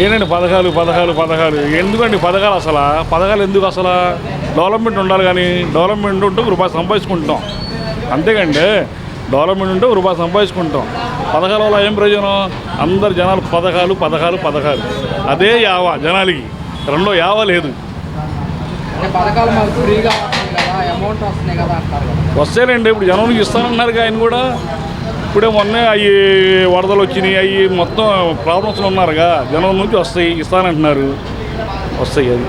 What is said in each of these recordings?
ఏంటండి పథకాలు పథకాలు పథకాలు ఎందుకండి పథకాలు పథకాలు ఎందుకు డెవలప్మెంట్ ఉండాలి కానీ డెవలప్మెంట్ ఉంటే రూపాయి సంపాదించుకుంటాం అంతేకండి డెవలప్మెంట్ ఉంటే రూపాయి సంపాదించుకుంటాం పథకాల వల్ల ఏం ప్రయోజనం అందరు జనాలు పథకాలు పథకాలు పథకాలు అదే యావ జనాలకి రెండో యావ లేదు వస్తేనండి ఇప్పుడు జనం ఇస్తానన్నారు ఆయన కూడా ఇప్పుడే మొన్నే అవి వరదలు వచ్చినాయి అవి మొత్తం ప్రాబ్లమ్స్లో ఉన్నారుగా జనం నుంచి వస్తాయి ఇస్తానంటున్నారు వస్తాయి అది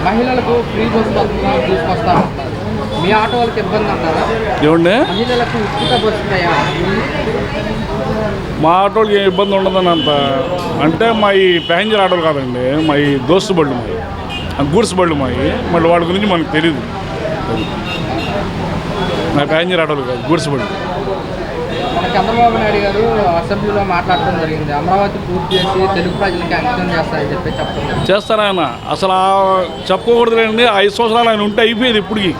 మహిళలకు ఫ్రీ బస్ తీసుకొస్తారు మీ ఆటో వాళ్ళకి ఇబ్బంది అంటారా ఏమండి మహిళలకు ఉచిత బస్సు మా ఆటోలకి ఏం ఇబ్బంది ఉండదని అంత అంటే మా ఈ ప్యాసింజర్ ఆటోలు కాదండి మా ఈ దోస్తు బళ్ళు మావి గూడ్స్ బళ్ళు మావి మళ్ళీ వాడి గురించి మనకు తెలియదు మా ప్యాసింజర్ ఆటోలు కాదు గూడ్స్ బళ్ళు మన చంద్రబాబు నాయుడు గారు అసెంబ్లీలో మాట్లాడడం జరిగింది అమరావతి పూర్తి చేసి తెలుగు ప్రజలకి అంకితం చేస్తారని చెప్పి చెప్తున్నారు చేస్తారా ఆయన అసలు చెప్పుకోకూడదు లేండి 5 సంవత్సరాలు ఆయన ఉంటే అయిపోయేది ఇప్పటికి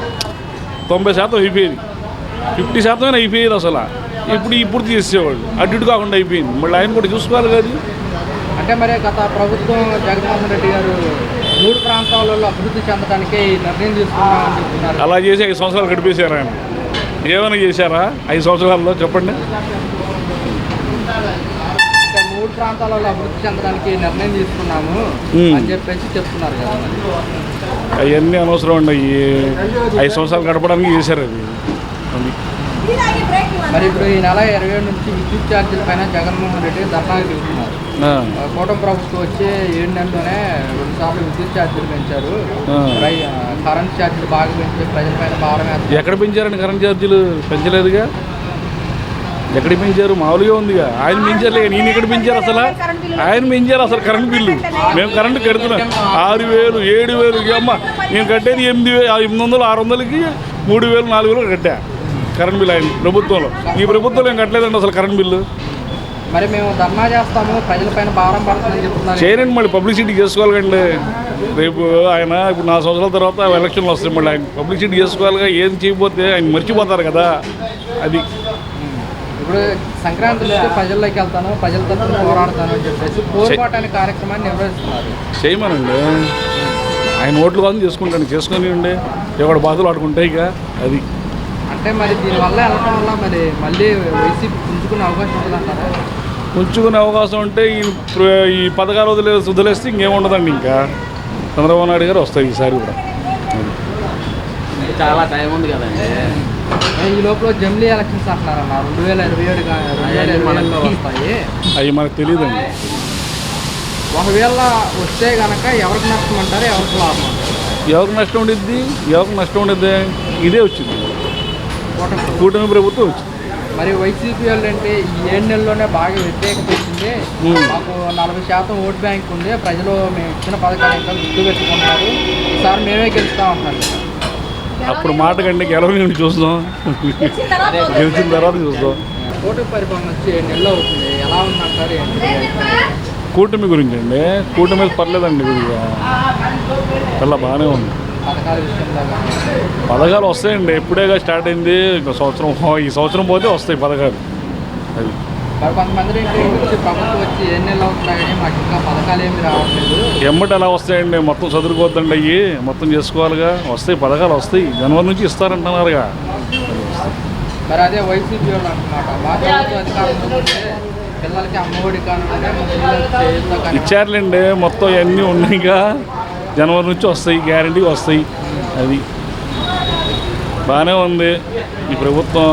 90% అయిపోయేది 50% అయిపోయేది అసలు ఇప్పుడు తీసేవాళ్ళు అటు ఇటు కాకుండా అయిపోయింది మళ్ళీ ఆయన కూడా చూసుకోవాలి కదా అంటే మరి గత ప్రభుత్వం జగన్మోహన్ రెడ్డి గారు 3 ప్రాంతాలలో అభివృద్ధి చెందడానికి నిర్ణయం తీసుకున్నామని చెప్తున్నారు అలా చేసి 5 సంవత్సరాలు గడిపేశారు ఆయన ఏమైనా చేశారా 5 సంవత్సరాల్లో చెప్పండి 3 ప్రాంతాలలో అభివృద్ధి చెందడానికి నిర్ణయం తీసుకున్నాము అని చెప్పేసి చెప్తున్నారు కదా అవన్నీ అనవసరం అండి 5 సంవత్సరాలు గడపడానికి చేశారు అది మరి ఇప్పుడు ఈ నెల 27 నుంచి విద్యుత్ ఛార్జీల పైన జగన్మోహన్ రెడ్డి ధర్నాకి దిగుతున్నారు కూటమి ప్రభుత్వం వచ్చి 7 నెలల్లోనే 2 సార్లు విద్యుత్ ఛార్జీలు పెంచారు కరెంట్ ఛార్జీలు బాగా పెంచి ప్రజలపైన భారం ఎక్కడ పెంచారండి కరెంట్ ఛార్జీలు పెంచలేదుగా ఎక్కడికి పెంచారు మామూలుగా ఉందిగా ఆయన పెంచారు నేను ఇక్కడ పెంచారు ఆయన పెంచారు కరెంట్ బిల్లు మేము కరెంటు కడుతున్నాం 6,000 7,000 అమ్మ మేము కట్టేది 800 600కి 3,000 4,000 కట్టా కరెంట్ బిల్లు ఆయన ప్రభుత్వంలో ఈ ప్రభుత్వంలో ఏం కట్టలేదండి అసలు కరెంట్ బిల్లు మరి మేము ధర్నా చేస్తాము ప్రజలపైన భారం పడుతుందని చెప్తున్నారు చేయనండి మళ్ళీ పబ్లిసిటీ చేసుకోవాలండి రేపు ఆయన ఇప్పుడు 4 సంవత్సరాల తర్వాత ఎలక్షన్లు వస్తాయి మళ్ళీ ఆయన పబ్లిసిటీ చేసుకోవాలిగా ఏం చేయకపోతే ఆయన మర్చిపోతారు కదా అది ఇప్పుడు సంక్రాంతి నుంచి ప్రజల్లోకి వెళ్తాను ప్రజల తరఫున పోరాడతాను అని చెప్పేసి పోరాటానికి కార్యక్రమాన్ని నిర్వహిస్తున్నారు చేయమనండి ఆయన ఓట్లు కోసం చేసుకొని ఉండే ఎవడ బాధలు ఆడుకుంటాయి ఇక అది అంటే మరి దీనివల్ల వెళ్ళటం వల్ల మరి మళ్ళీ వైసీపీ పుంజుకునే అవకాశం ఉంటుందంటారా పుంజుకునే అవకాశం ఉంటే ఈ పథకాలు వదిలేస్తే ఇంకేముండదండి ఇంకా చంద్రబాబు నాయుడు గారు వస్తాయి ఈసారి కూడా చాలా టైం ఉంది కదండి ఈ లోపల జమిలీ ఎలక్షన్స్ అంటున్నారన్న 2027 వస్తాయి అవి మనకు తెలియదండి ఒకవేళ వస్తే కనుక ఎవరికి నష్టం అంటారు ఎవరికి లాభం అంటారు ఎవరికి నష్టం ఉండిద్ది ఇదే వచ్చింది కూటమి ప్రభుత్వం వచ్చింది మరి వైసీపీ వాళ్ళు అంటే ఈ 7 నెలల్లోనే బాగా వ్యతిరేకత వచ్చింది మాకు 40% ఓట్ బ్యాంక్ ఉంది ప్రజలు మేము ఇచ్చిన పథకాలు ఇంకా గుర్తు పెట్టుకుంటున్నారు ఈసారి మేమే గెలుస్తాం అంటున్నారు అప్పుడు మాట కంటే గెలవని చూస్తాం గెలిచిన తర్వాత చూస్తాం కూటమి పరిపాలన వచ్చి 7 నెలలు అవుతుంది ఎలా ఉందంటారు ఏంటి కూటమి గురించి అండి కూటమి మీద పర్లేదండి కొద్దిగా చాలా బాగానే ఉంది పథకాలు వస్తాయండి ఎప్పుడేగా స్టార్ట్ అయింది ఈ సంవత్సరం పోతే వస్తాయి పథకాలు అది కొంతమంది ప్రభుత్వం వచ్చి 7 నెలలు అవుతున్నాయి కానీ మాకు ఇంకా పథకాలు ఏమి రావట్లేదు ఎమ్మటి ఎలా వస్తాయండి మొత్తం చదువుకోవద్దండి అయ్యి మొత్తం చేసుకోవాలిగా వస్తాయి పథకాలు వస్తాయి జనవరి నుంచి ఇస్తారంటున్నారుగా మరి అదే వైసీపీ వాళ్ళు అంటున్నారు మా ప్రభుత్వం అధికారంలో పిల్లలకి అమ్మఒడి కానీ ఇచ్చారులేండి మొత్తం అన్నీ ఉన్నాయిగా జనవరి నుంచి వస్తాయి గ్యారంటీగా వస్తాయి అది బాగానే ఉంది ఈ ప్రభుత్వం